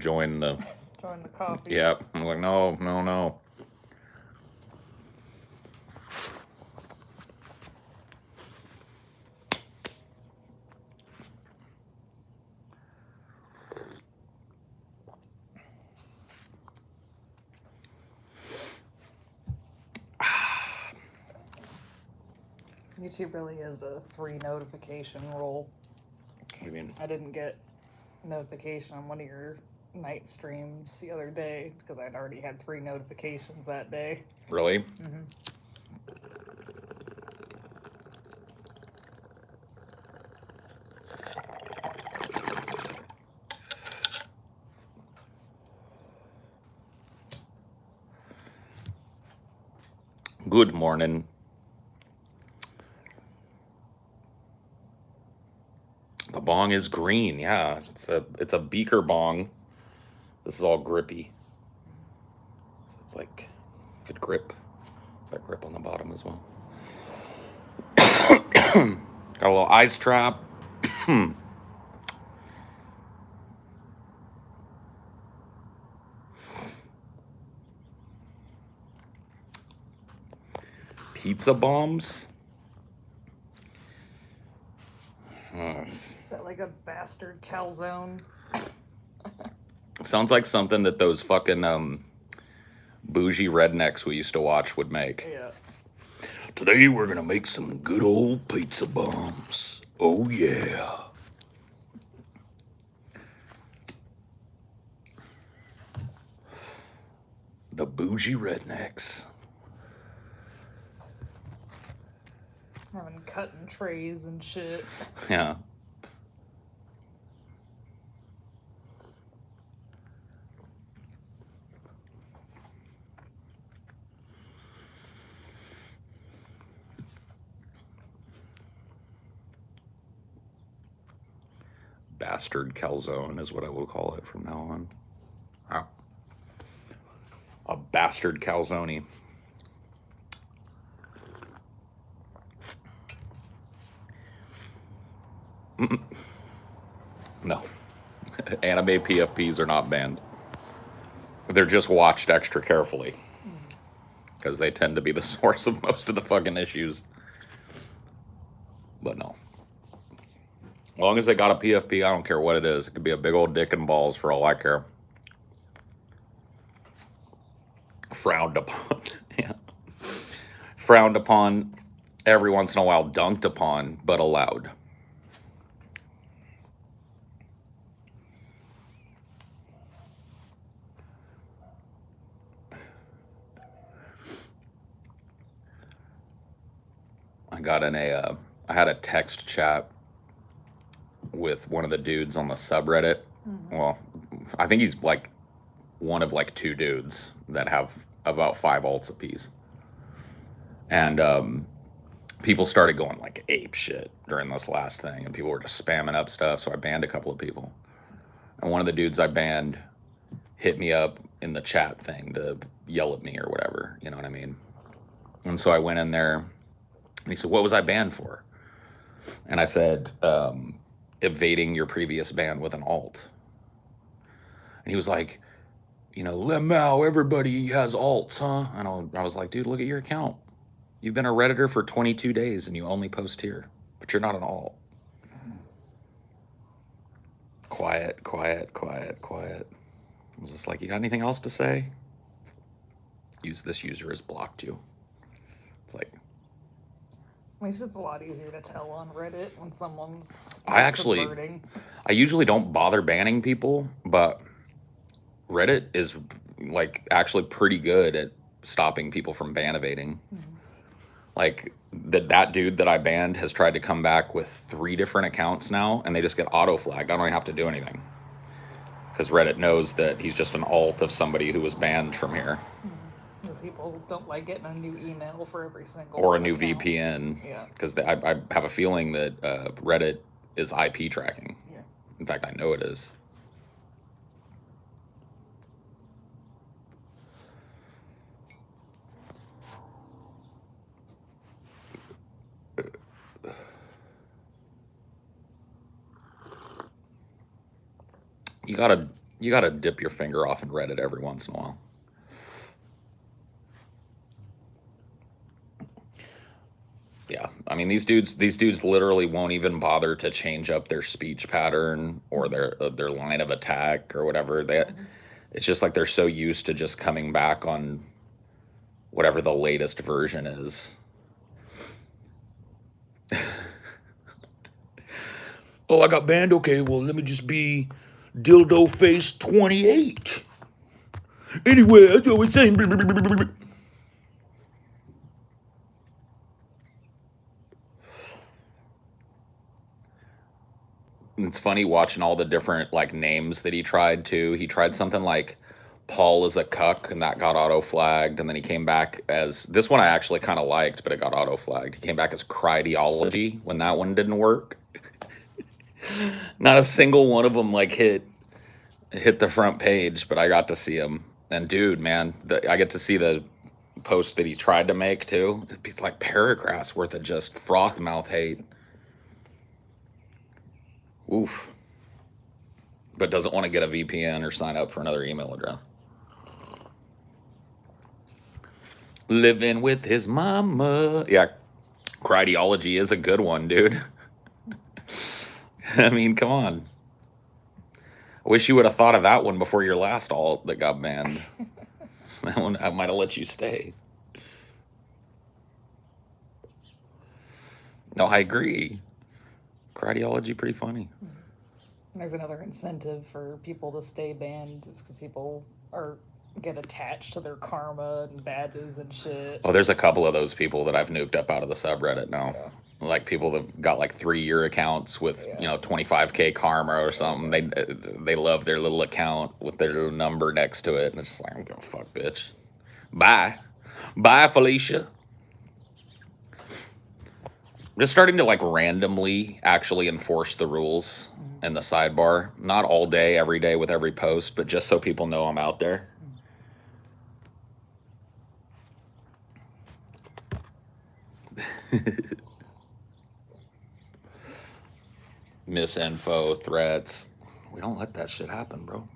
join the coffee. Yeah, I'm like, no. YouTube really is a 3 notification rule. What do you mean? I didn't get notification on one of your night streams the other day because I'd already had 3 notifications that day. Really? Mm-hmm. Good morning. The bong is green. Yeah, it's a beaker bong. This is all grippy. So it's like good grip. It's like grip on the bottom as well. Got a little ice trap. Pizza bombs. Is that like a bastard calzone? Sounds like something that those fucking bougie rednecks we used to watch would make. Yeah. Today we're gonna make some good old pizza bombs. Oh yeah. The bougie rednecks. Having cutting trays and shit. Yeah. Bastard calzone is what I will call it from now on. Wow. A bastard calzone. No. Anime PFPs are not banned. They're just watched extra carefully. Because they tend to be the source of most of the fucking issues. But no. As long as they got a PFP, I don't care what it is. It could be a big old dick and balls for all I care. Frowned upon. Yeah. Frowned upon, every once in a while dunked upon, but allowed. I had a text chat with one of the dudes on the subreddit. Mm-hmm. Well, I think he's like one of like 2 dudes that have about 5 alts apiece. And people started going like ape shit during this last thing, and people were just spamming up stuff, so I banned a couple of people. And one of the dudes I banned hit me up in the chat thing to yell at me or whatever, you know what I mean? And so I went in there, and he said, what was I banned for? And I said, evading your previous ban with an alt. And he was like, Lemao, everybody has alts, huh? And I was like, dude, look at your account. You've been a Redditor for 22 days and you only post here, but you're not an alt. Quiet. I was just like, you got anything else to say? This user has blocked you. It's like, at least it's a lot easier to tell on Reddit when someone's subverting. I usually don't bother banning people, but Reddit is like actually pretty good at stopping people from ban evading. Mm-hmm. Like that dude that I banned has tried to come back with 3 different accounts now, and they just get auto flagged. I don't even have to do anything because Reddit knows that he's just an alt of somebody who was banned from here. Because people don't like getting a new email for every single or a new account. VPN. Yeah. Because I have a feeling that Reddit is IP tracking. Yeah. In fact, I know it is. You gotta You got to dip your finger off in Reddit every once in a while. Yeah, I mean these dudes literally won't even bother to change up their speech pattern or their line of attack or whatever. It's just like they're so used to just coming back on whatever the latest version is. Oh, I got banned? Okay, well, let me just be Dildo Face 28. Anyway, that's what we're saying. It's funny watching all the different like names that he tried too. He tried something like Paul is a cuck, and that got auto flagged. And then he came back as this one I actually kind of liked, but it got auto flagged. He came back as Highdeology when that one didn't work. Not a single one of them like hit the front page, but I got to see him. And dude, man, I get to see the post that he tried to make too. It's like paragraphs worth of just froth mouth hate. Oof. But doesn't want to get a VPN or sign up for another email address. Living with his mama. Yeah, Highdeology is a good one, dude. I mean, come on. I wish you would have thought of that one before your last alt that got banned. That one, I might have let you stay. No, I agree. Highdeology pretty funny. There's another incentive for people to stay banned is because people get attached to their karma and badges and shit. Oh, there's a couple of those people that I've nuked up out of the subreddit now. Yeah. Like people that got like 3-year accounts with 25K karma or something. They love their little account with their little number next to it, and it's just like, I'm gonna fuck, bitch. Bye, Felicia. I'm just starting to like randomly actually enforce the rules in the sidebar. Not all day, every day with every post, but just so people know I'm out there. Misinfo, threats. We don't let that shit happen, bro.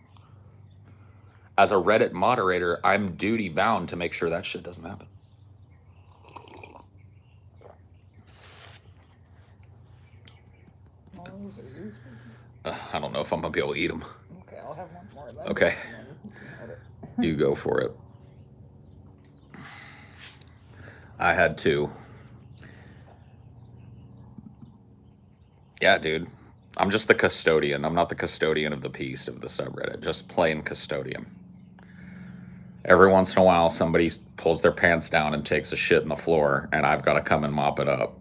As a Reddit moderator, I'm duty bound to make sure that shit doesn't happen. I don't know if I'm gonna be able to eat them. Okay, I'll have one more then. Okay. You go for it. I had two. Yeah, dude. I'm just the custodian. I'm not the custodian of the peace of the subreddit. Just plain custodian. Every once in a while, somebody pulls their pants down and takes a shit in the floor, and I've got to come and mop it up.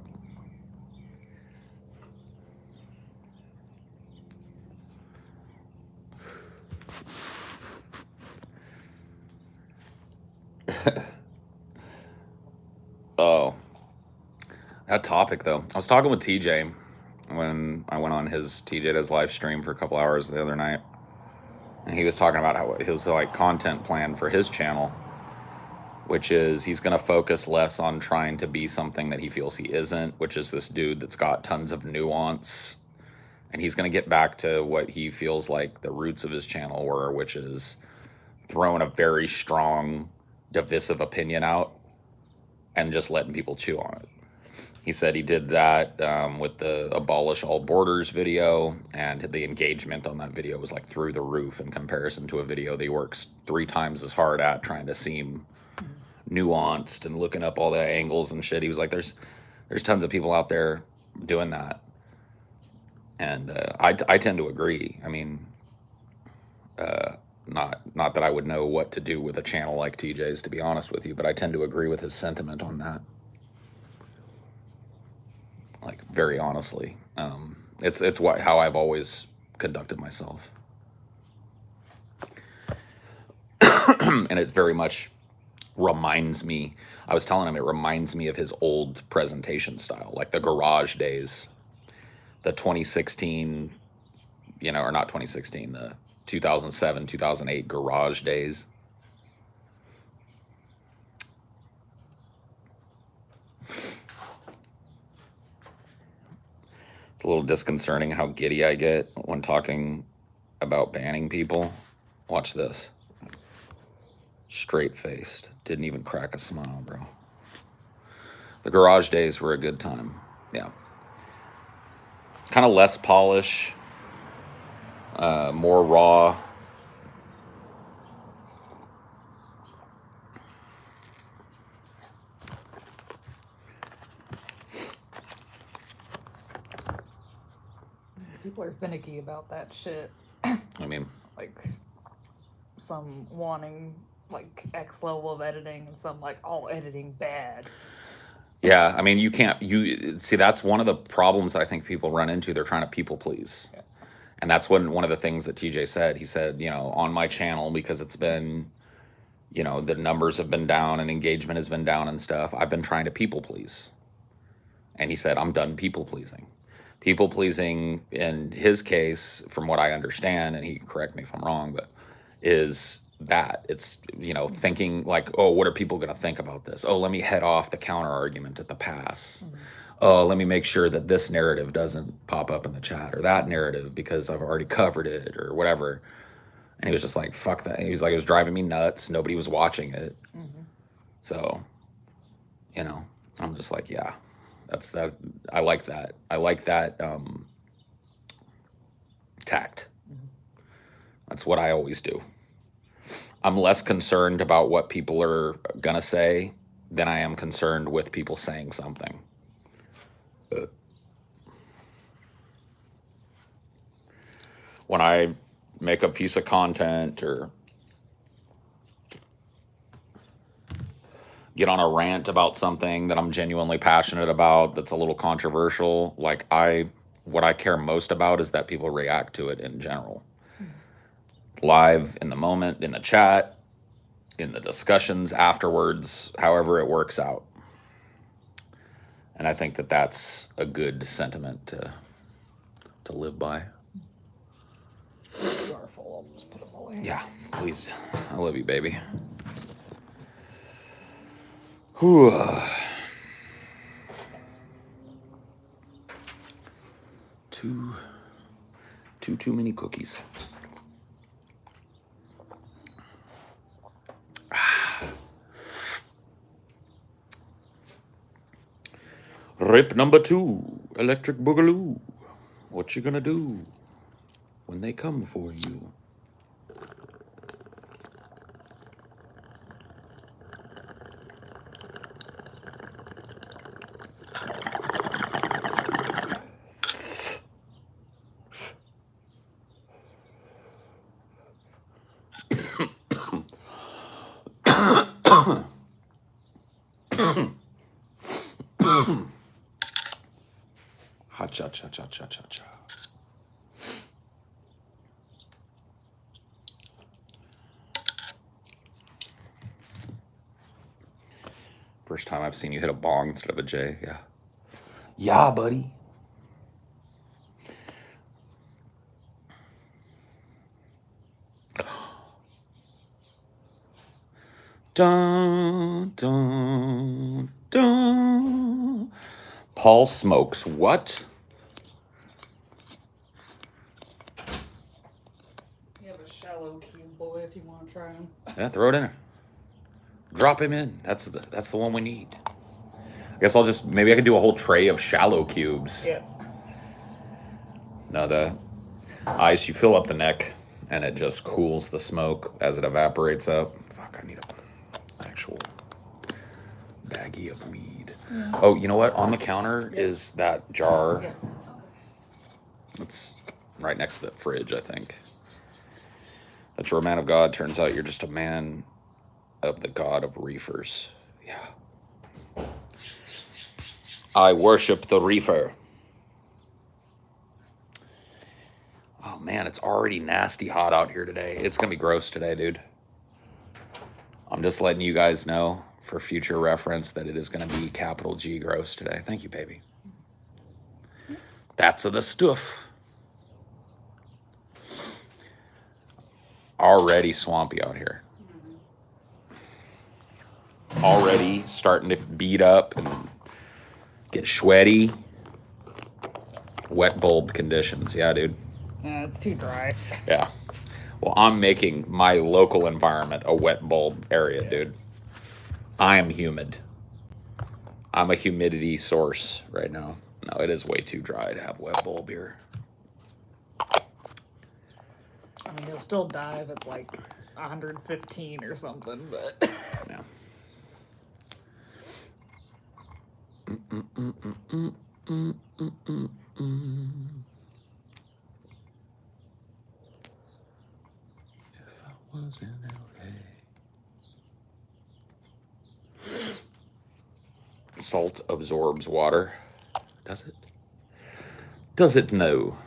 Oh, that topic though. I was talking with TJ when I went on TJ does live stream for a couple hours the other night, and he was talking about how his like content plan for his channel, which is he's going to focus less on trying to be something that he feels he isn't, which is this dude that's got tons of nuance, and he's going to get back to what he feels like the roots of his channel were, which is throwing a very strong divisive opinion out and just letting people chew on it. He said he did that with the Abolish All Borders video, and the engagement on that video was like through the roof in comparison to a video that he works 3 times as hard at trying to seem nuanced and looking up all the angles and shit. He was like, there's tons of people out there doing that. And I tend to agree. I mean, not that I would know what to do with a channel like TJ's, to be honest with you, but I tend to agree with his sentiment on that. Like, very honestly. It's how I've always conducted myself. And it very much reminds me, I was telling him, it reminds me of his old presentation style, like the garage days, the 2016, or not 2016, the 2007, 2008 garage days. It's a little disconcerting how giddy I get when talking about banning people. Watch this. Straight-faced. Didn't even crack a smile, bro. The garage days were a good time. Yeah. Kind of less polish. More raw. People are finicky about that shit. I mean, Like, some wanting, like, X level of editing, and some, like, all editing bad. yeah, I mean, see, that's one of the problems that I think people run into. They're trying to people please. Yeah. And that's one of the things that TJ said. He said, on my channel, because it's been, the numbers have been down and engagement has been down and stuff, I've been trying to people please. And he said, I'm done people pleasing. People pleasing, in his case, from what I understand, and he can correct me if I'm wrong, but is that it's, thinking like, oh, what are people going to think about this? Oh, let me head off the counter argument at the pass. Mm-hmm. Oh, let me make sure that this narrative doesn't pop up in the chat, or that narrative, because I've already covered it, or whatever. And he was just like, fuck that. He was like, it was driving me nuts. Nobody was watching it. Mm-hmm. So, I'm just like, yeah, that's that. I like that. I like that tact. Mm-hmm. That's what I always do. I'm less concerned about what people are going to say than I am concerned with people saying something. When I make a piece of content or get on a rant about something that I'm genuinely passionate about, that's a little controversial, what I care most about is that people react to it in general. Live, in the moment, in the chat, in the discussions afterwards, however it works out. And I think that that's a good sentiment to live by. You are full. I'll just put them away. Yeah, please. I love you, baby. Whew. Too many cookies. Rip number 2, Electric Boogaloo. What you gonna do when they come for you? Ha-cha-cha-cha-cha-cha-cha. First time I've seen you hit a bong instead of a J, yeah. Yeah, buddy. Dun, dun, dun. Paul smokes what? You have a shallow cube, boy, if you want to try him. Yeah, throw it in there. Drop him in. That's the one we need. I guess maybe I could do a whole tray of shallow cubes. Yeah. No, the ice, you fill up the neck and it just cools the smoke as it evaporates up. Fuck, I need an actual baggie of weed. Yeah. Oh, you know what? On the counter is that jar. Yeah. It's right next to the fridge, I think. That you're a man of God. Turns out you're just a man of the God of reefers. Yeah. I worship the reefer. Oh man, it's already nasty hot out here today. It's gonna be gross today, dude. I'm just letting you guys know for future reference that it is gonna be capital G gross today. Thank you, baby. That's the stuff. Already swampy out here. Already starting to beat up and get sweaty. Wet bulb conditions. Yeah, dude. Yeah, it's too dry. Yeah. Well, I'm making my local environment a wet bulb area, dude. I am humid. I'm a humidity source right now. No, it is way too dry to have wet bulb here. I mean, you'll still die if it's like 115 or something, but Yeah. If I was in LA. Salt absorbs water. Does it? Does it no?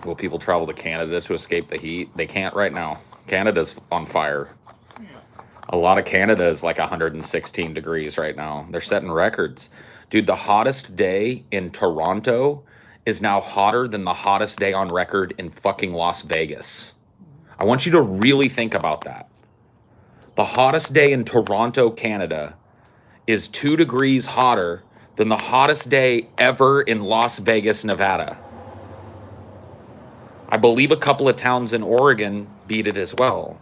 Will people travel to Canada to escape the heat? They can't right now. Canada's on fire. A lot of Canada is like 116 degrees right now. They're setting records. Dude, the hottest day in Toronto is now hotter than the hottest day on record in fucking Las Vegas. I want you to really think about that. The hottest day in Toronto, Canada is 2 degrees hotter than the hottest day ever in Las Vegas, Nevada. I believe a couple of towns in Oregon beat it as well.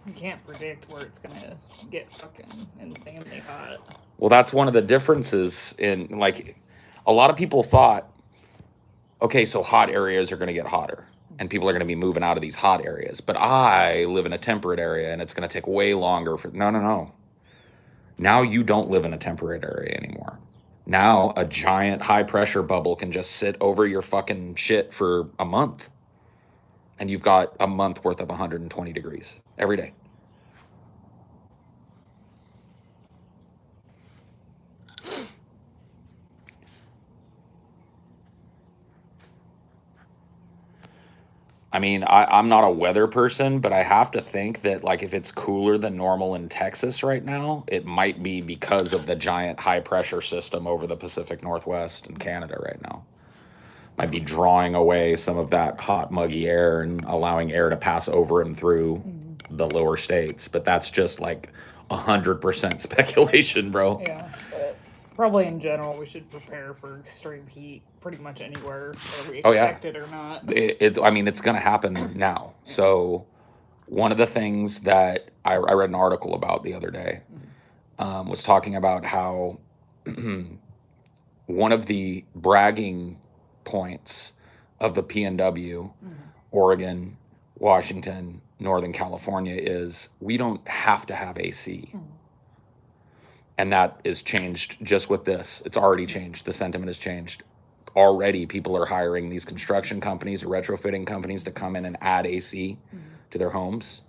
you can't predict where it's gonna get fucking insanely hot. Well, that's one of the differences in, like, a lot of people thought, okay, so hot areas are going to get hotter and people are going to be moving out of these hot areas. But I live in a temperate area and it's going to take way longer for, no. Now you don't live in a temperate area anymore. Now a giant high pressure bubble can just sit over your fucking shit for a month. And you've got a month worth of 120 degrees every day. I mean, I'm not a weather person, but I have to think that, like, if it's cooler than normal in Texas right now, it might be because of the giant high pressure system over the Pacific Northwest and Canada right now. Might be drawing away some of that hot, muggy air and allowing air to pass over and through the lower states. But that's just like 100% speculation, bro. Yeah, but probably in general, we should prepare for extreme heat pretty much anywhere, whether we expect it or not. I mean, it's going to happen now. So one of the things that I read an article about the other day was talking about how one of the bragging points of the PNW, Oregon, Washington, Northern California is we don't have to have AC. And that is changed just with this. It's already changed. The sentiment has changed. Already people are hiring these construction companies or retrofitting companies to come in and add AC to their homes.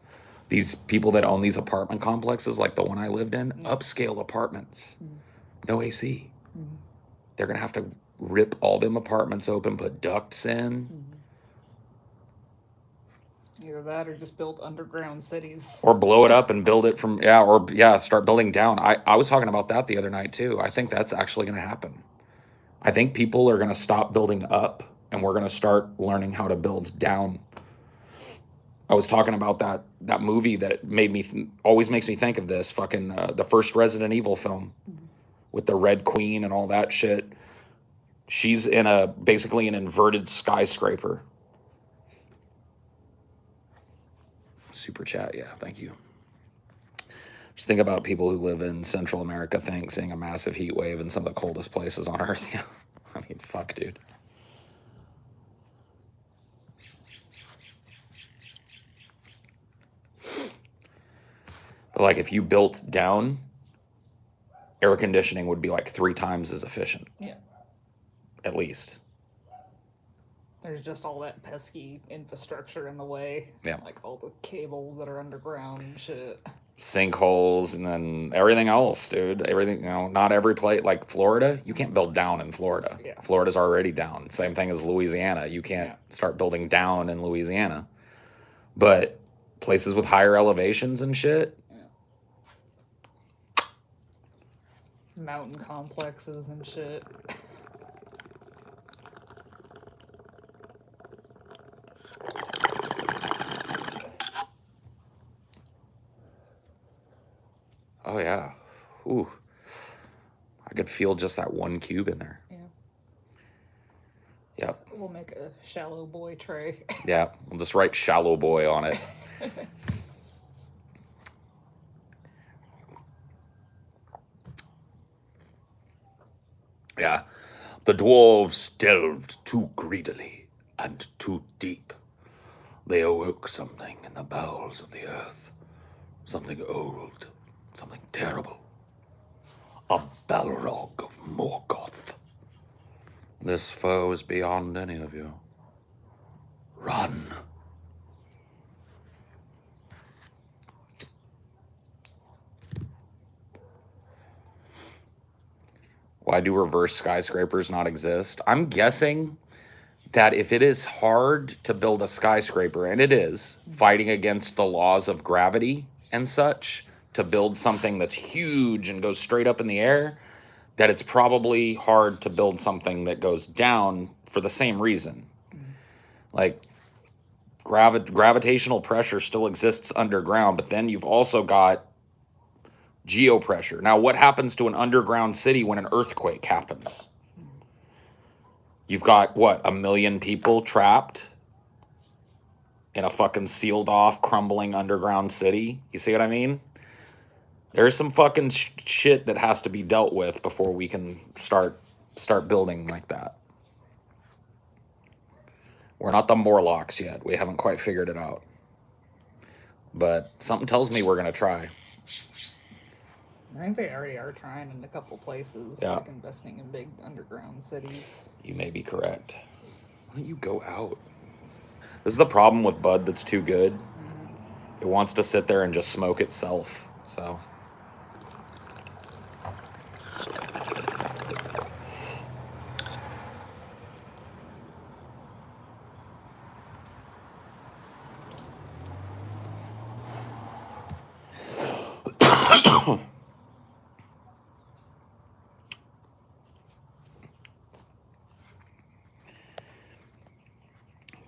These people that own these apartment complexes like the one I lived in, upscale apartments, no AC. They're going to have to rip all them apartments open, put ducts in. Either that or just build underground cities. Or blow it up and build it from, start building down. I was talking about that the other night too. I think that's actually going to happen. I think people are going to stop building up and we're going to start learning how to build down. I was talking about that movie that made me, always makes me think of this, fucking the first Resident Evil film with the Red Queen and all that shit. She's in basically an inverted skyscraper. Super chat, yeah, thank you. Just think about people who live in Central America seeing a massive heat wave in some of the coldest places on Earth. Yeah, I mean, fuck, dude. But like, if you built down, air conditioning would be like 3 times as efficient. Yeah. At least. There's just all that pesky infrastructure in the way. Yeah. Like all the cables that are underground and shit. Sinkholes and then everything else, dude. Everything, not every place. Like Florida, you can't build down in Florida. Yeah. Florida's already down. Same thing as Louisiana. You can't start building down in Louisiana. But places with higher elevations and shit, Mountain complexes and shit. oh yeah. Ooh. I could feel just that one cube in there. Yeah. Yep. We'll make a shallow boy tray. Yeah. We'll just write shallow boy on it. Yeah. The dwarves delved too greedily and too deep. They awoke something in the bowels of the earth. Something old. Something terrible. A Balrog of Morgoth. This foe is beyond any of you. Run. Why do reverse skyscrapers not exist? I'm guessing that if it is hard to build a skyscraper, and it is, fighting against the laws of gravity and such, to build something that's huge and goes straight up in the air, that it's probably hard to build something that goes down for the same reason. Like, gravitational pressure still exists underground, but then you've also got geopressure. Now, what happens to an underground city when an earthquake happens? You've got, what, 1 million people trapped in a fucking sealed off, crumbling underground city? You see what I mean? There's some fucking shit that has to be dealt with before we can start building like that. We're not the Morlocks yet. We haven't quite figured it out. But something tells me we're going to try. I think they already are trying in a couple places, Yeah. like investing in big underground cities. You may be correct. Why don't you go out? This is the problem with bud that's too good. It wants to sit there and just smoke itself. So...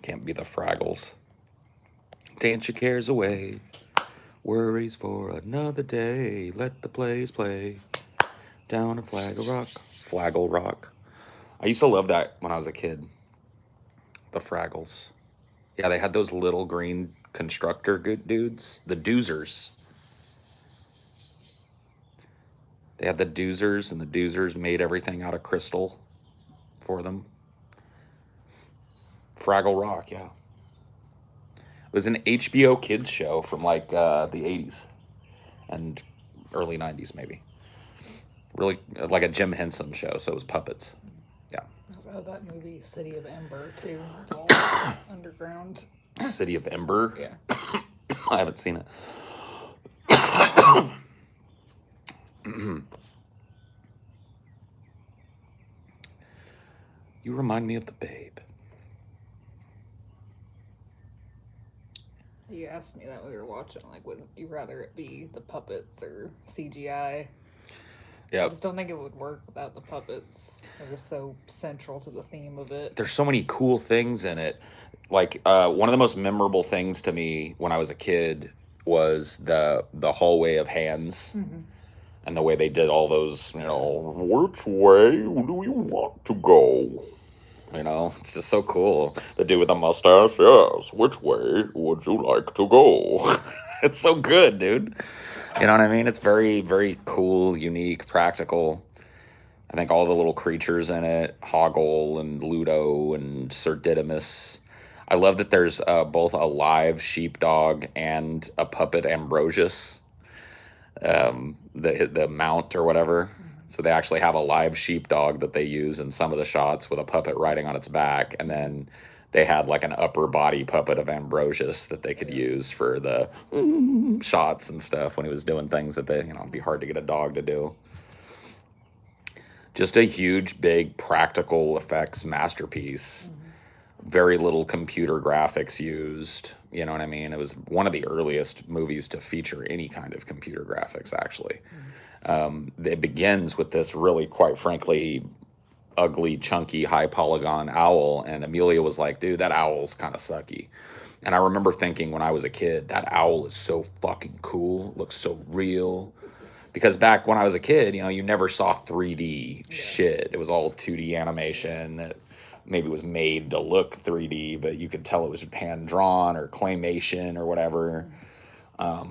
Can't be the Fraggles. Dance your cares away. Worries for another day. Let the plays play. Down a Flaggle Rock. Flaggle Rock. I used to love that when I was a kid. The Fraggles. Yeah, they had those little green constructor good dudes. The Doozers. They had the Doozers, and the Doozers made everything out of crystal for them. Fraggle Rock, yeah. It was an HBO kids show from like the 80s and early 90s maybe. Really like a Jim Henson show, so it was puppets. Yeah. Also that movie City of Ember too. It's all underground. City of Ember? Yeah. I haven't seen it. You remind me of the Babe. You asked me that when we were watching, like, would you rather it be the puppets or CGI? Yeah. I just don't think it would work without the puppets. They're just so central to the theme of it. There's so many cool things in it. Like, one of the most memorable things to me when I was a kid was the hallway of hands. Mm-hmm. And the way they did all those, which way do you want to go? It's just so cool. The dude with the mustache, yes, which way would you like to go? It's so good, dude. You know what I mean? It's very, very cool, unique, practical. I think all the little creatures in it, Hoggle and Ludo and Sir Didymus. I love that there's both a live sheepdog and a puppet Ambrosius. The mount or whatever. So they actually have a live sheepdog that they use in some of the shots with a puppet riding on its back, and then they had like an upper body puppet of Ambrosius that they could use for the shots and stuff when he was doing things that it'd be hard to get a dog to do. Just a huge, big practical effects masterpiece very little computer graphics used. You know what I mean? It was one of the earliest movies to feature any kind of computer graphics, actually. It begins with this really, quite frankly, ugly, chunky, high polygon owl. And Amelia was like, dude, that owl's kind of sucky. And I remember thinking when I was a kid, that owl is so fucking cool, looks so real. Because back when I was a kid, you know, you never saw 3D shit. It was all 2D animation that maybe was made to look 3D, but you could tell it was hand drawn or claymation or whatever.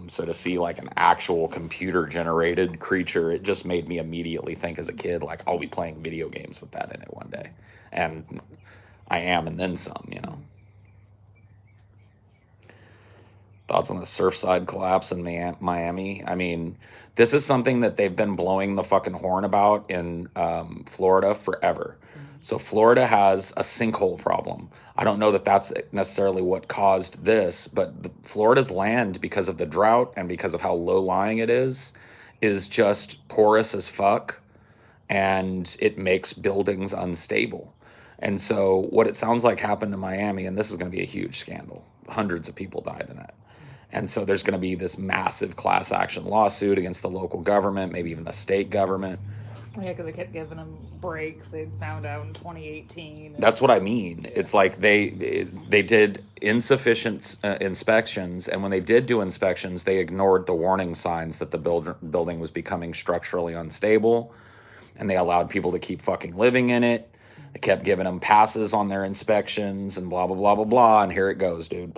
So to see like an actual computer generated creature, it just made me immediately think as a kid, like, I'll be playing video games with that in it one day. And I am, and then some, you know. Thoughts on the Surfside Collapse in Miami? I mean, this is something that they've been blowing the fucking horn about in Florida forever. So Florida has a sinkhole problem. I don't know that that's necessarily what caused this, but Florida's land, because of the drought and because of how low-lying it is just porous as fuck, and it makes buildings unstable. And so what it sounds like happened in Miami, and this is going to be a huge scandal. Hundreds of people died in it. And so there's going to be this massive class action lawsuit against the local government, maybe even the state government. Yeah, because they kept giving them breaks. They found out in 2018. That's what I mean. Yeah. It's like they did insufficient inspections, and when they did do inspections, they ignored the warning signs that the building was becoming structurally unstable, and they allowed people to keep fucking living in it. They kept giving them passes on their inspections and blah, blah, blah, blah, blah, and here it goes, dude.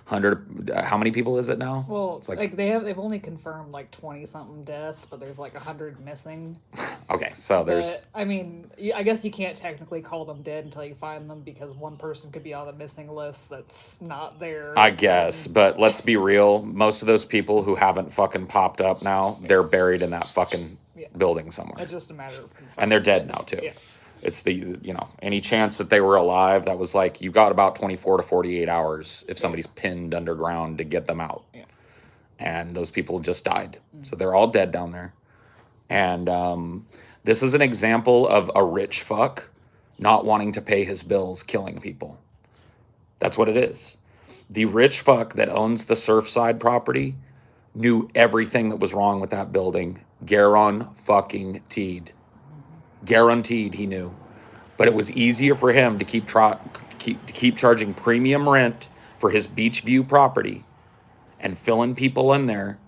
100, how many people is it now? Well, it's like they've only confirmed like 20-something deaths, but there's like 100 missing. Okay, so there's... But, I mean, I guess you can't technically call them dead until you find them, because one person could be on the missing list that's not there. I guess, but let's be real. Most of those people who haven't fucking popped up now, they're buried in that fucking building somewhere. It's just a matter of confirming. And they're dead now, too. Yeah. It's the, you know, any chance that they were alive, that was like, you got about 24 to 48 hours if somebody's pinned underground to get them out. Yeah. And those people just died. So they're all dead down there. And this is an example of a rich fuck not wanting to pay his bills, killing people. That's what it is. The rich fuck that owns the Surfside property knew everything that was wrong with that building. Guaranteed. Guaranteed he knew. But it was easier for him to keep charging premium rent for his beach view property and filling people in there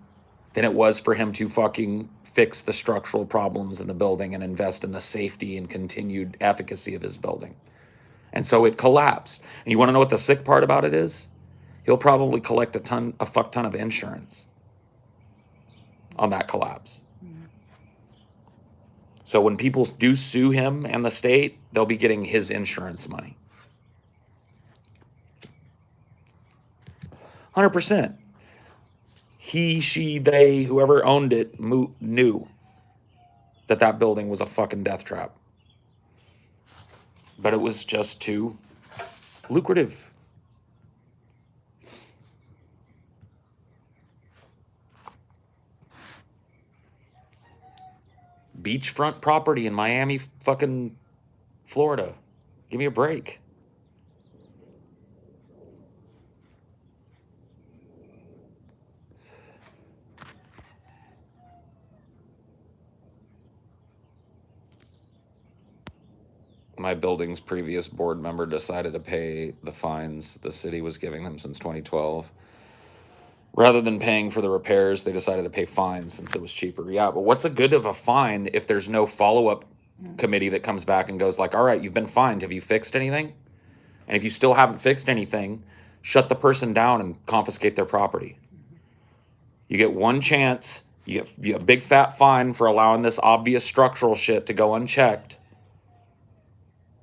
than it was for him to fucking fix the structural problems in the building and invest in the safety and continued efficacy of his building. And so it collapsed. And you want to know what the sick part about it is? He'll probably collect a fuck ton of insurance on that collapse. So when people do sue him and the state, they'll be getting his insurance money. 100%. He, she, they, whoever owned it knew that that building was a fucking death trap. But it was just too lucrative. Beachfront property in Miami, fucking Florida. Give me a break. My building's previous board member decided to pay the fines the city was giving them since 2012. Rather than paying for the repairs, they decided to pay fines since it was cheaper. Yeah, but what's a good of a fine if there's no follow-up committee that comes back and goes like, all right, you've been fined. Have you fixed anything? And if you still haven't fixed anything, shut the person down and confiscate their property. You get one chance. You get a big fat fine for allowing this obvious structural shit to go unchecked.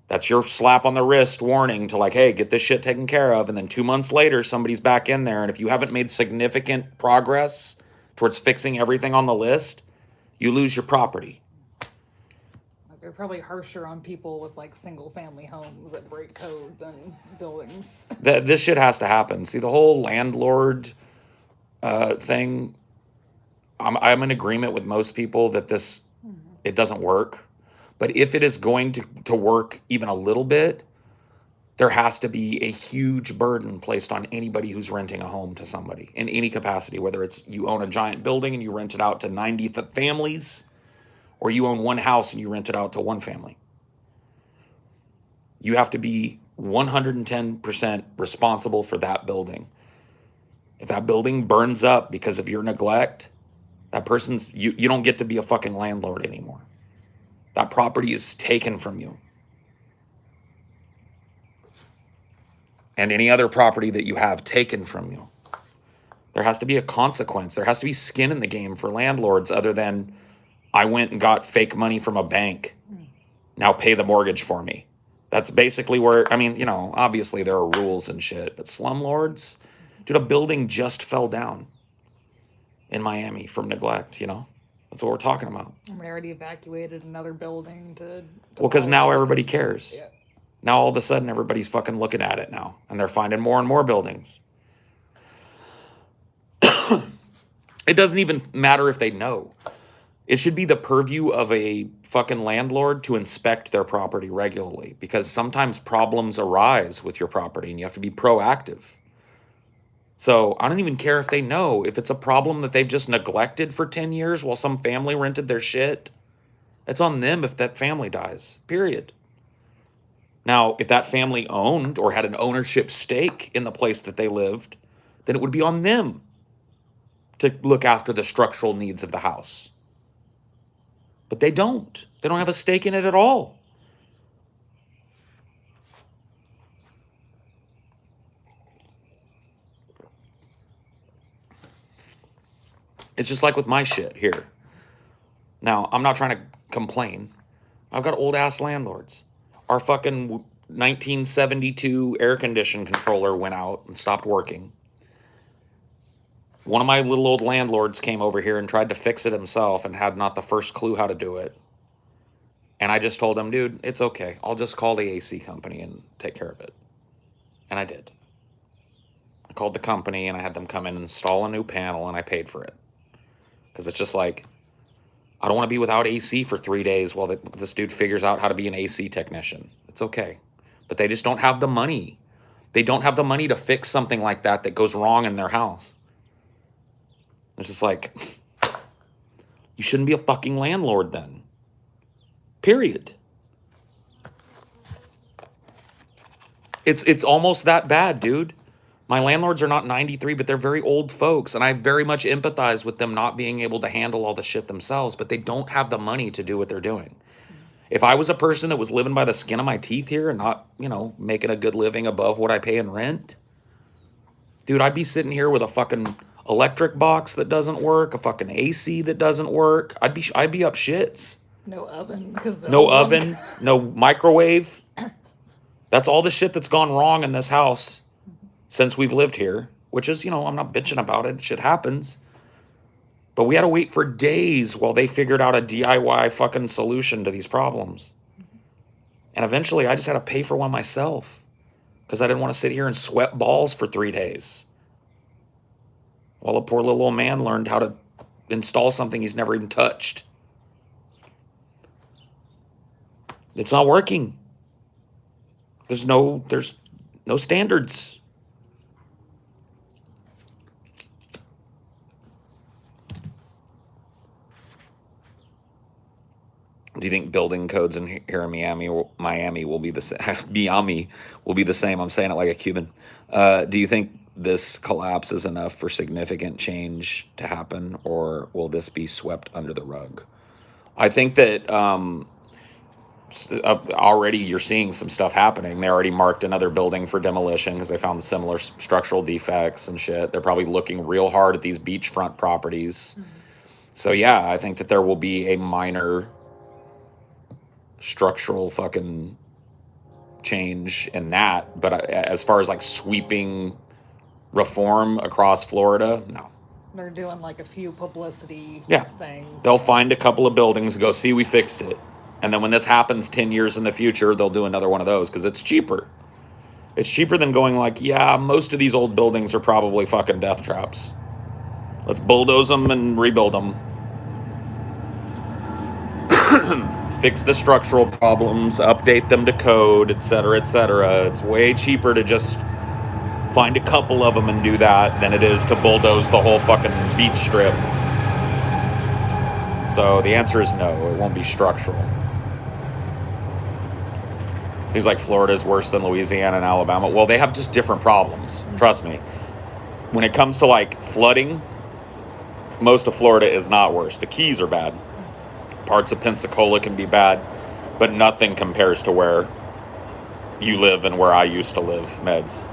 That's your slap on the wrist warning to like, hey, get this shit taken care of. And then 2 months later, somebody's back in there. And if you haven't made significant progress towards fixing everything on the list, you lose your property. They're probably harsher on people with like single family homes that break code than buildings. This shit has to happen. See, the whole landlord thing, I'm in agreement with most people that it doesn't work. But if it is going to work even a little bit, there has to be a huge burden placed on anybody who's renting a home to somebody in any capacity, whether it's you own a giant building and you rent it out to 90 families, or you own one house and you rent it out to one family. You have to be 110% responsible for that building. If that building burns up because of your neglect, that person's, you don't get to be a fucking landlord anymore. That property is taken from you. And any other property that you have taken from you. There has to be a consequence. There has to be skin in the game for landlords other than I went and got fake money from a bank. Now pay the mortgage for me. That's basically where, I mean, you know, obviously there are rules and shit, but slumlords, dude, a building just fell down in Miami from neglect, you know? That's what we're talking about. And we already evacuated another building to well, because now everybody cares. Yeah. Now all of a sudden everybody's fucking looking at it now, and they're finding more and more buildings. It doesn't even matter if they know. It should be the purview of a fucking landlord to inspect their property regularly, because sometimes problems arise with your property and you have to be proactive. So I don't even care if they know. If it's a problem that they've just neglected for 10 years while some family rented their shit, it's on them if that family dies, period. Now, if that family owned or had an ownership stake in the place that they lived, then it would be on them to look after the structural needs of the house. But they don't. They don't have a stake in it at all. It's just like with my shit here. Now, I'm not trying to complain. I've got old-ass landlords. Our fucking 1972 air condition controller went out and stopped working. One of my little old landlords came over here and tried to fix it himself and had not the first clue how to do it. And I just told him, dude, it's okay. I'll just call the AC company and take care of it. And I did. I called the company and I had them come in and install a new panel, and I paid for it. Because it's just like, I don't want to be without AC for 3 days while this dude figures out how to be an AC technician. It's okay. But they just don't have the money. They don't have the money to fix something like that goes wrong in their house. It's just like, you shouldn't be a fucking landlord then. Period. It's almost that bad, dude. My landlords are not 93, but they're very old folks, and I very much empathize with them not being able to handle all the shit themselves, but they don't have the money to do what they're doing. If I was a person that was living by the skin of my teeth here and not, you know, making a good living above what I pay in rent, dude, I'd be sitting here with a fucking electric box that doesn't work, a fucking AC that doesn't work. I'd be up shits. No oven. No oven, no microwave. That's all the shit that's gone wrong in this house since we've lived here, which is, you know, I'm not bitching about it. Shit happens. But we had to wait for days while they figured out a DIY fucking solution to these problems. And eventually I just had to pay for one myself because I didn't want to sit here and sweat balls for 3 days while a poor little old man learned how to install something he's never even touched. It's not working. There's no standards. Do you think building codes in here in Miami will be the same? Miami will be the same. I'm saying it like a Cuban. Do you think this collapse is enough for significant change to happen, or will this be swept under the rug? I think that already you're seeing some stuff happening. They already marked another building for demolition because they found similar structural defects and shit. They're probably looking real hard at these beachfront properties. Mm-hmm. So yeah, I think that there will be a minor structural fucking change in that, but as far as like sweeping reform across Florida, no. They're doing like a few publicity things. They'll find a couple of buildings and go, see, we fixed it. And then when this happens 10 years in the future, they'll do another one of those because it's cheaper. It's cheaper than going like, yeah, most of these old buildings are probably fucking death traps. Let's bulldoze them and rebuild them. fix the structural problems, update them to code, etc., etc. It's way cheaper to just find a couple of them and do that than it is to bulldoze the whole fucking beach strip. So the answer is no, it won't be structural. Seems like Florida is worse than Louisiana and Alabama. Well, they have just different problems. Trust me. When it comes to like flooding, most of Florida is not worse. The Keys are bad. Parts of Pensacola can be bad, but nothing compares to where you live and where I used to live, Meds.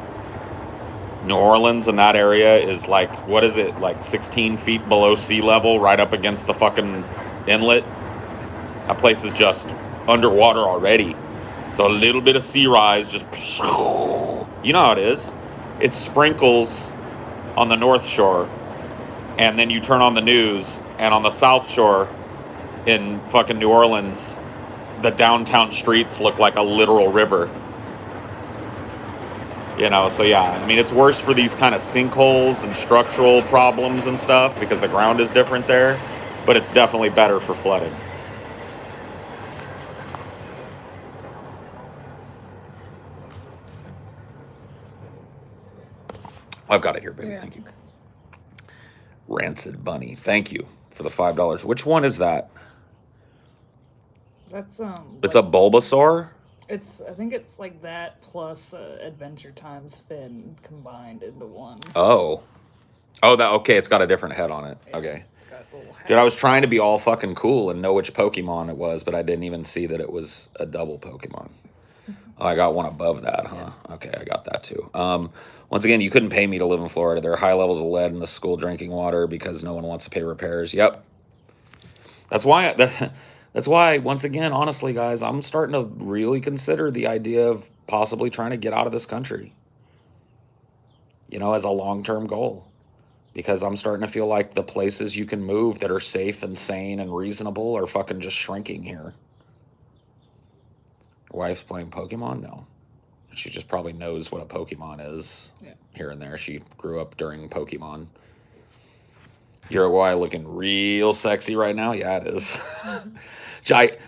New Orleans and that area is like, what is it, like 16 feet below sea level, right up against the fucking inlet. That place is just underwater already. So a little bit of sea rise just, you know how it is. It sprinkles on the North Shore, and then you turn on the news, and on the South Shore in fucking New Orleans, the downtown streets look like a literal river. You know, so yeah, I mean, it's worse for these kind of sinkholes and structural problems and stuff because the ground is different there, but it's definitely better for flooding. I've got it here, baby. Yeah. Thank you. Rancid Bunny. Thank you for the $5. Which one is that? That's It's a Bulbasaur? I think it's like that plus Adventure Time's fin combined into one. Oh, okay. It's got a different head on it. Yeah, okay. It's got a little hat. Dude, I was trying to be all fucking cool and know which Pokemon it was, but I didn't even see that it was a double Pokemon. Oh, I got one above that, huh? Yeah. Okay, I got that too. Once again, you couldn't pay me to live in Florida. There are high levels of lead in the school drinking water because no one wants to pay repairs. Yep. That's why, once again, honestly, guys, I'm starting to really consider the idea of possibly trying to get out of this country, you know, as a long-term goal. Because I'm starting to feel like the places you can move that are safe and sane and reasonable are fucking just shrinking here. Your wife's playing Pokemon? No. She just probably knows what a Pokemon is here and there. She grew up during Pokemon. Uruguay looking real sexy right now. Yeah, it is.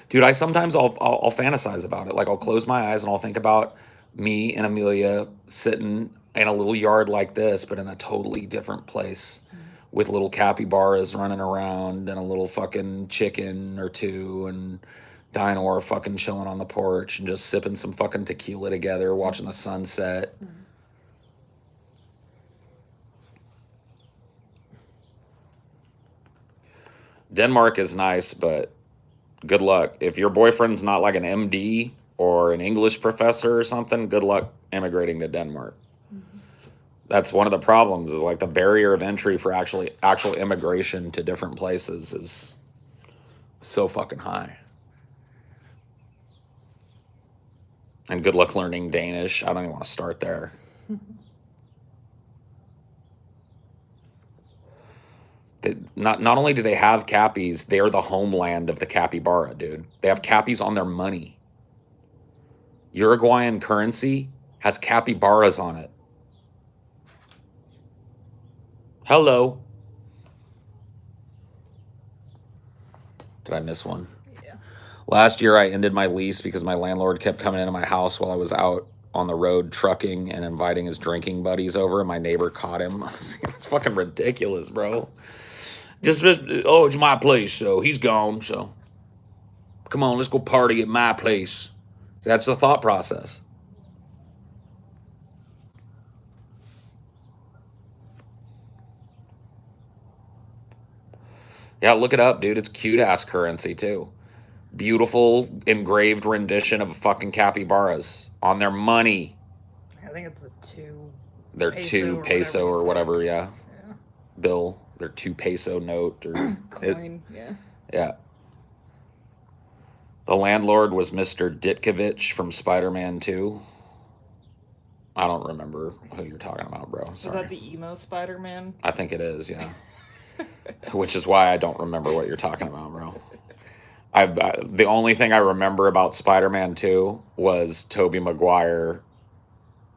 Dude, I sometimes I'll fantasize about it. Like I'll close my eyes and I'll think about me and Amelia sitting in a little yard like this, but in a totally different place with little capybaras running around and a little fucking chicken or two and Dinor fucking chilling on the porch and just sipping some fucking tequila together, watching the sunset. Denmark is nice, but good luck. If your boyfriend's not like an MD or an English professor or something, good luck immigrating to Denmark. That's one of the problems, is like the barrier of entry for actual immigration to different places is so fucking high. And good luck learning Danish. I don't even want to start there. Not only do they have cappies, they are the homeland of the capybara, dude. They have cappies on their money. Uruguayan currency has capybaras on it. Hello. Did I miss one? Yeah. Last year, I ended my lease because my landlord kept coming into my house while I was out on the road trucking and inviting his drinking buddies over, and my neighbor caught him. It's fucking ridiculous, bro. Just, it's my place, so he's gone, so come on, let's go party at my place. That's the thought process. Yeah, look it up, dude. It's cute-ass currency, too. Beautiful engraved rendition of fucking capybaras on their money. I think it's a 2 Their peso 2 peso or whatever, yeah. Bill. Their 2 peso note or coin, yeah. The landlord was Mr. Ditkovich from Spider-Man 2. I don't remember who you're talking about, bro. Sorry. Is that the emo Spider-Man? I think it is, yeah. Which is why I don't remember what you're talking about, bro. The only thing I remember about Spider-Man 2 was Tobey Maguire,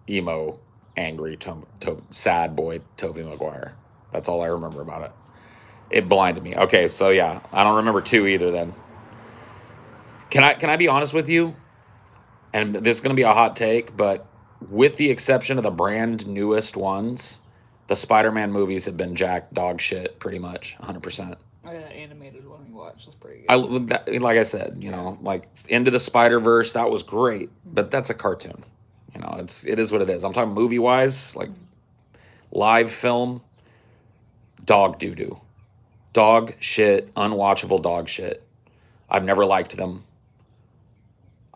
emo, angry, sad boy Tobey Maguire. That's all I remember about it. It blinded me. Okay, so yeah, I don't remember 2 either then. Can I be honest with you? And this is going to be a hot take, but with the exception of the brand newest ones, the Spider-Man movies have been jack dog shit pretty much 100%. Oh, yeah, animated one we watched was pretty I good. like I said, you know, like Into the Spider-Verse, that was great, but that's a cartoon. You know, it is what it is. I'm talking movie-wise, like live film, dog doo-doo. Dog shit, unwatchable dog shit. I've never liked them.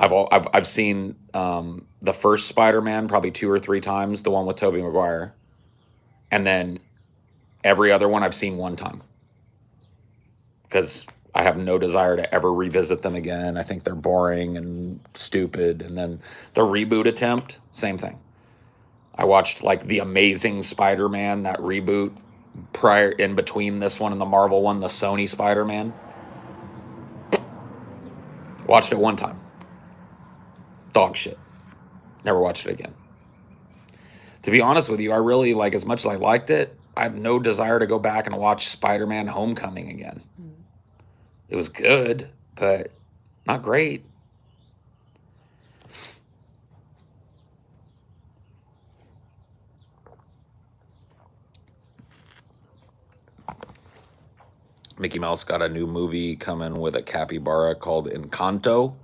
I've seen the first Spider-Man probably 2 or 3 times, the one with Tobey Maguire, and then every other one I've seen one time because I have no desire to ever revisit them again. I think they're boring and stupid. And then the reboot attempt, same thing. I watched like the Amazing Spider-Man, that reboot prior in between this one and the Marvel one, the Sony Spider-Man. Watched it one time. Dog shit. Never watched it again. To be honest with you, I really, like, as much as I liked it, I have no desire to go back and watch Spider-Man Homecoming again. It was good, but not great. Mickey Mouse got a new movie coming with a capybara called Encanto.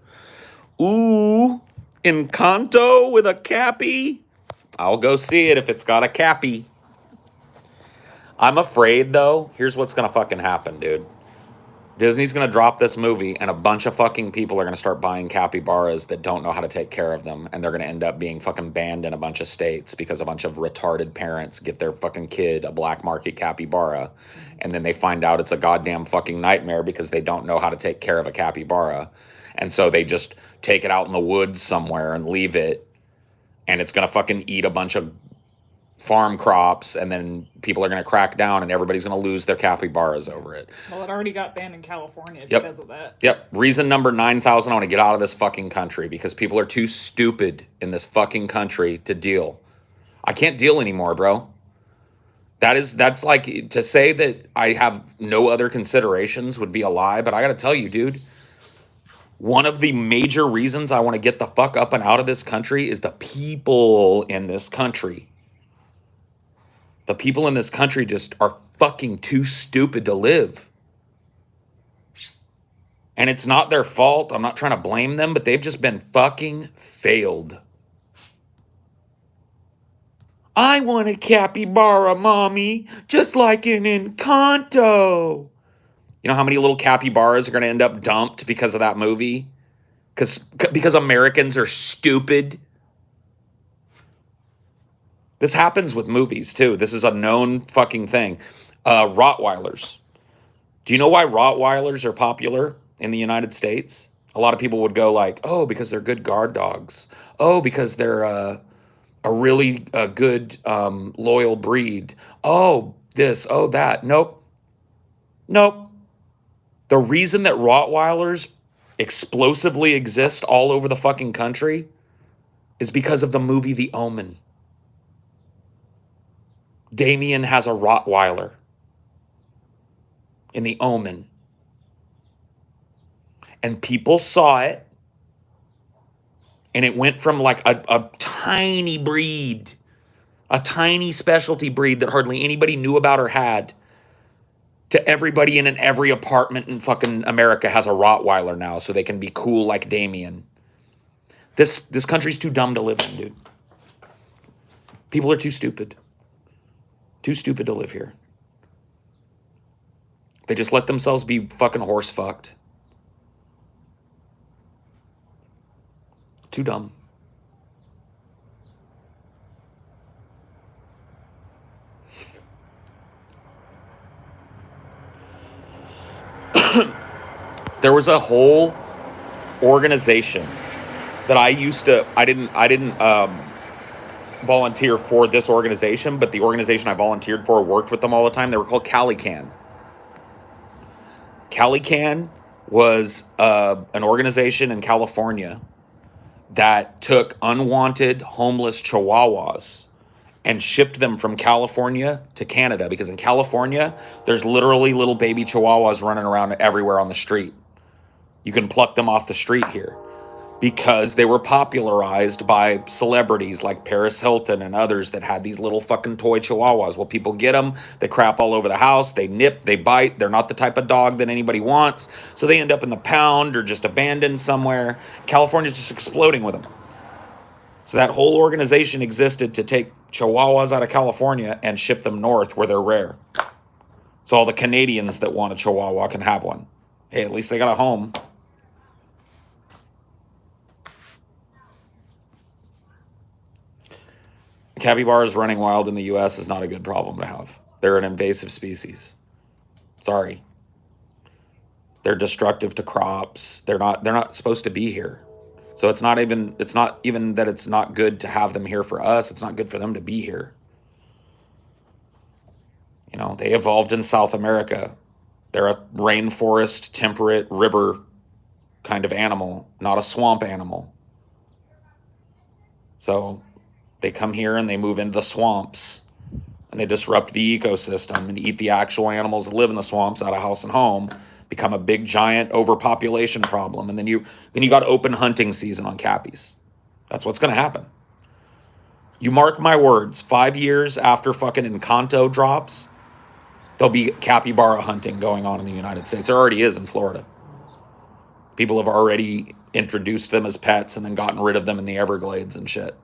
Ooh, Encanto with a cappy? I'll go see it if it's got a cappy. I'm afraid, though, here's what's going to fucking happen, dude. Disney's going to drop this movie, and a bunch of fucking people are going to start buying capybaras that don't know how to take care of them, and they're going to end up being fucking banned in a bunch of states because a bunch of retarded parents get their fucking kid a black market capybara, and then they find out it's a goddamn fucking nightmare because they don't know how to take care of a capybara, and so they just take it out in the woods somewhere and leave it, and it's going to fucking eat a bunch of farm crops, and then people are going to crack down and everybody's going to lose their capybaras over it. Well, it already got banned in California because of that. Yep. Reason number 9,000, I want to get out of this fucking country because people are too stupid in this fucking country to deal. I can't deal anymore, bro. That's like, to say that I have no other considerations would be a lie, but I got to tell you, dude, one of the major reasons I want to get the fuck up and out of this country is the people in this country. The people in this country just are fucking too stupid to live. And it's not their fault. I'm not trying to blame them, but they've just been fucking failed. I want a capybara, mommy, just like in Encanto. You know how many little capybaras are going to end up dumped because of that movie? Because Americans are stupid. This happens with movies, too. This is a known fucking thing. Rottweilers. Do you know why Rottweilers are popular in the United States? A lot of people would go like, oh, because they're good guard dogs. Oh, because they're a really good, loyal breed. Oh, this, oh, that. Nope. The reason that Rottweilers explosively exist all over the fucking country is because of the movie The Omen. Damien has a Rottweiler in The Omen. And people saw it, and it went from like a tiny breed, a tiny specialty breed that hardly anybody knew about or had, to everybody in every apartment in fucking America has a Rottweiler now so they can be cool like Damien. This country's too dumb to live in, dude. People are too stupid. Too stupid to live here. They just let themselves be fucking horse fucked. Too dumb. There was a whole organization that I didn't volunteer for this organization, but the organization I volunteered for worked with them all the time. They were called CaliCan. CaliCan was an organization in California that took unwanted homeless chihuahuas and shipped them from California to Canada, because in California, there's literally little baby chihuahuas running around everywhere on the street. You can pluck them off the street here because they were popularized by celebrities like Paris Hilton and others that had these little fucking toy chihuahuas. Well, people get them, they crap all over the house, they nip, they bite. They're not the type of dog that anybody wants, so they end up in the pound or just abandoned somewhere. California's just exploding with them. So that whole organization existed to take chihuahuas out of California and ship them north where they're rare. So all the Canadians that want a chihuahua can have one. Hey, at least they got a home. Capybaras running wild in the U.S. is not a good problem to have. They're an invasive species. Sorry. They're destructive to crops. They're not supposed to be here. So it's not even that it's not good to have them here for us. It's not good for them to be here. You know, they evolved in South America. They're a rainforest, temperate, river kind of animal, not a swamp animal. So they come here and they move into the swamps and they disrupt the ecosystem and eat the actual animals that live in the swamps out of house and home, become a big giant overpopulation problem. And then you got open hunting season on cappies. That's what's going to happen. You mark my words, 5 years after fucking Encanto drops, there'll be capybara hunting going on in the United States. There already is in Florida. People have already introduced them as pets and then gotten rid of them in the Everglades and shit.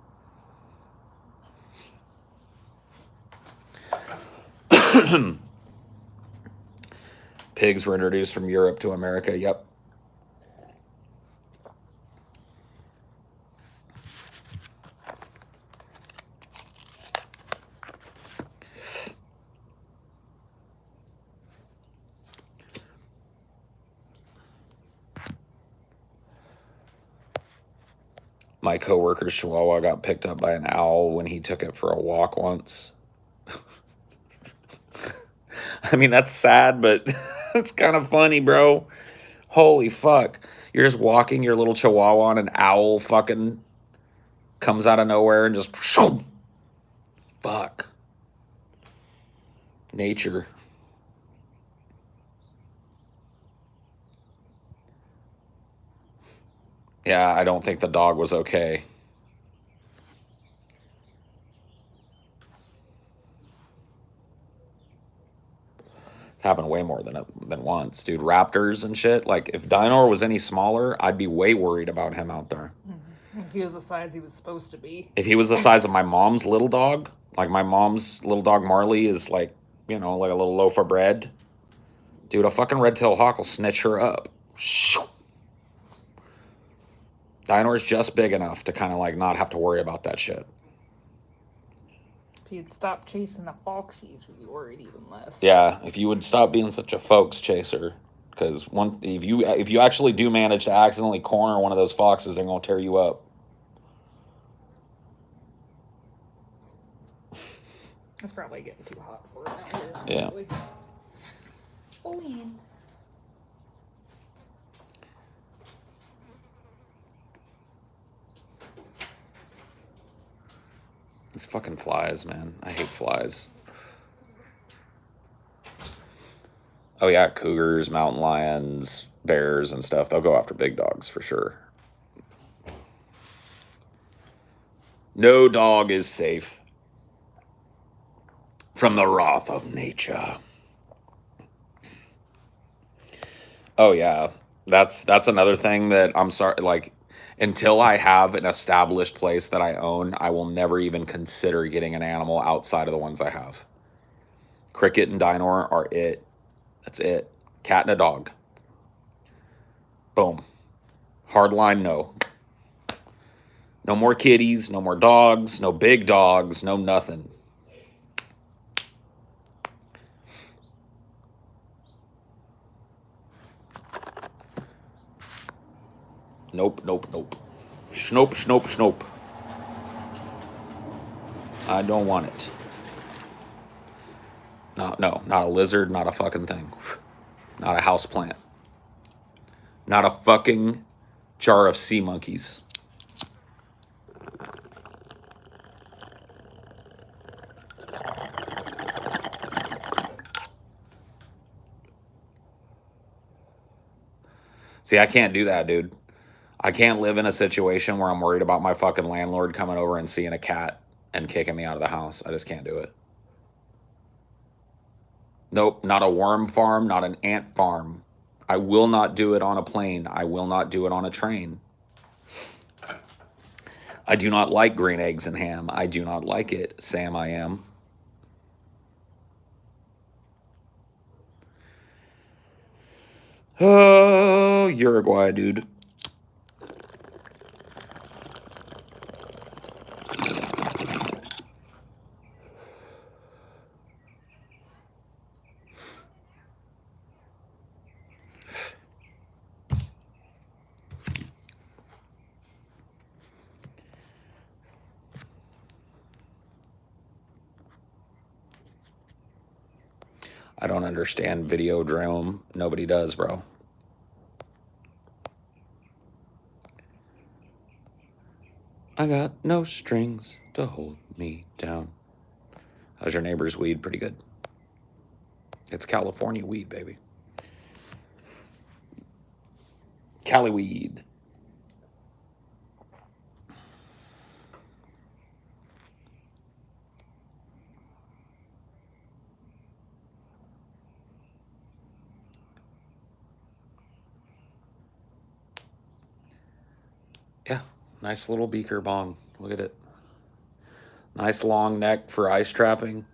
Pigs were introduced from Europe to America. Yep. My coworker's chihuahua got picked up by an owl when he took it for a walk once. I mean, that's sad, but it's kind of funny, bro. Holy fuck. You're just walking your little chihuahua and an owl fucking comes out of nowhere and just... Fuck. Nature. Yeah, I don't think the dog was okay. It's happened way more than once, dude. Raptors and shit. Like, if Dinor was any smaller, I'd be way worried about him out there. If he was the size he was supposed to be. If he was the size of my mom's little dog, like my mom's little dog Marley is like, you know, like a little loaf of bread. Dude, a fucking red-tailed hawk will snitch her up. Dinor's just big enough to kind of like not have to worry about that shit. If you'd stop chasing the foxies, we'd be worried even less. Yeah, if you would stop being such a folks chaser, because if you actually do manage to accidentally corner one of those foxes, they're gonna tear you up. It's probably getting too hot for it out here. Yeah. Honestly. Oh man. These fucking flies, man. I hate flies. Oh yeah, cougars, mountain lions, bears and stuff. They'll go after big dogs for sure. No dog is safe from the wrath of nature. Oh yeah. That's another thing that I'm sorry, like, until I have an established place that I own, I will never even consider getting an animal outside of the ones I have. Cricket and Dinor are it. That's it. Cat and a dog. Boom. Hardline, no. No more kitties, no more dogs, no big dogs, no nothing. Nope, nope, nope. Schnope, schnope, schnope. I don't want it. No, not a lizard, not a fucking thing. Not a house plant. Not a fucking jar of sea monkeys. See, I can't do that, dude. I can't live in a situation where I'm worried about my fucking landlord coming over and seeing a cat and kicking me out of the house. I just can't do it. Nope, not a worm farm, not an ant farm. I will not do it on a plane. I will not do it on a train. I do not like green eggs and ham. I do not like it, Sam I am. Oh, Uruguay, dude. I don't understand Videodrome. Nobody does, bro. I got no strings to hold me down. How's your neighbor's weed? Pretty good. It's California weed, baby. Cali weed. Yeah, nice little beaker bong. Look at it. Nice long neck for ice trapping.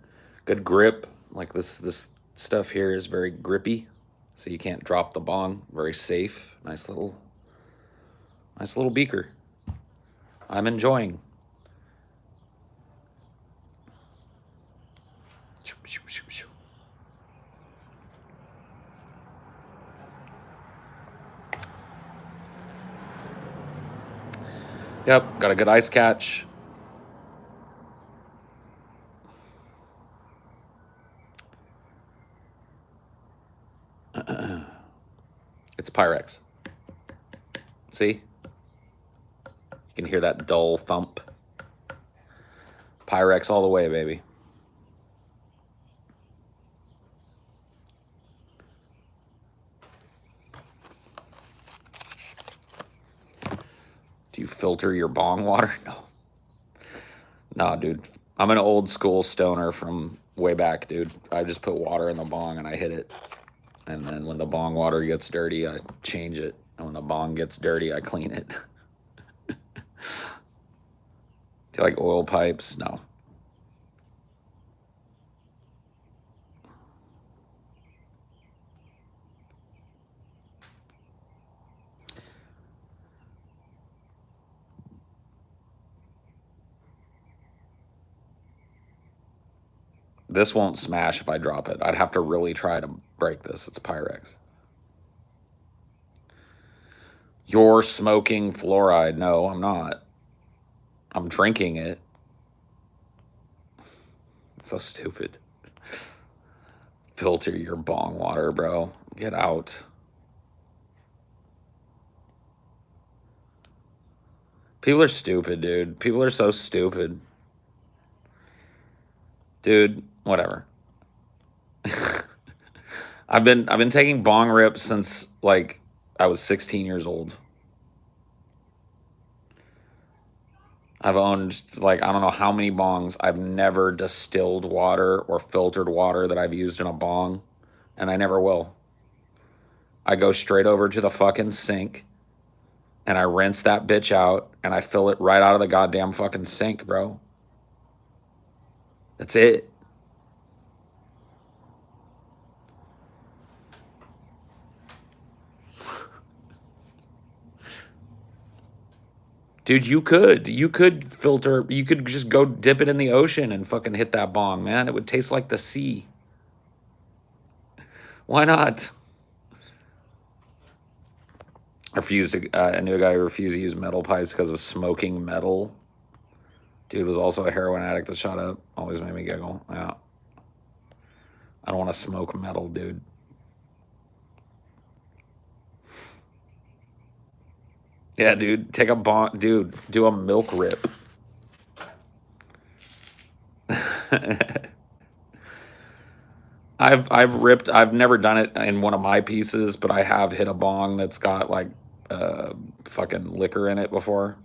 Good grip. Like this stuff here is very grippy, so you can't drop the bong. Very safe. Nice little beaker. I'm enjoying. Yep, got a good ice catch. It's Pyrex. See? You can hear that dull thump. Pyrex all the way, baby. Do you filter your bong water? No. Nah, dude. I'm an old school stoner from way back, dude. I just put water in the bong and I hit it. And then when the bong water gets dirty, I change it. And when the bong gets dirty, I clean it. Do you like oil pipes? No. This won't smash if I drop it. I'd have to really try to break this. It's Pyrex. You're smoking fluoride. No, I'm not. I'm drinking it. It's so stupid. Filter your bong water, bro. Get out. People are stupid, dude. People are so stupid. Dude, whatever. I've been taking bong rips since like I was 16 years old. I've owned like I don't know how many bongs. I've never distilled water or filtered water that I've used in a bong, and I never will. I go straight over to the fucking sink and I rinse that bitch out and I fill it right out of the goddamn fucking sink, bro. That's it. Dude, you could filter, you could just go dip it in the ocean and fucking hit that bong, man. It would taste like the sea. Why not? I knew a guy who refused to use metal pipes because of smoking metal. Dude was also a heroin addict that shot up. Always made me giggle. Yeah. I don't want to smoke metal, dude. Yeah, dude. Take a bong. Dude, do a milk rip. I've never done it in one of my pieces, but I have hit a bong that's got like fucking liquor in it before.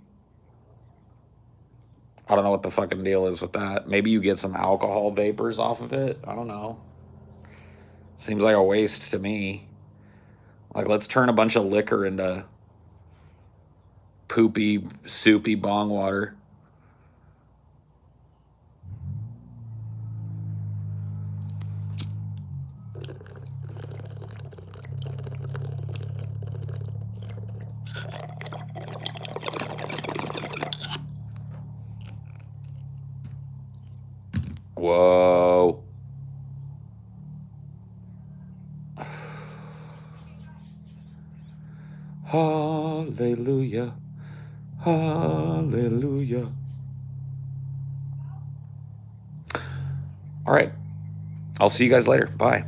I don't know what the fucking deal is with that. Maybe you get some alcohol vapors off of it. I don't know. Seems like a waste to me. Like, let's turn a bunch of liquor into poopy, soupy bong water. Whoa. Hallelujah. Hallelujah. All right. I'll see you guys later. Bye.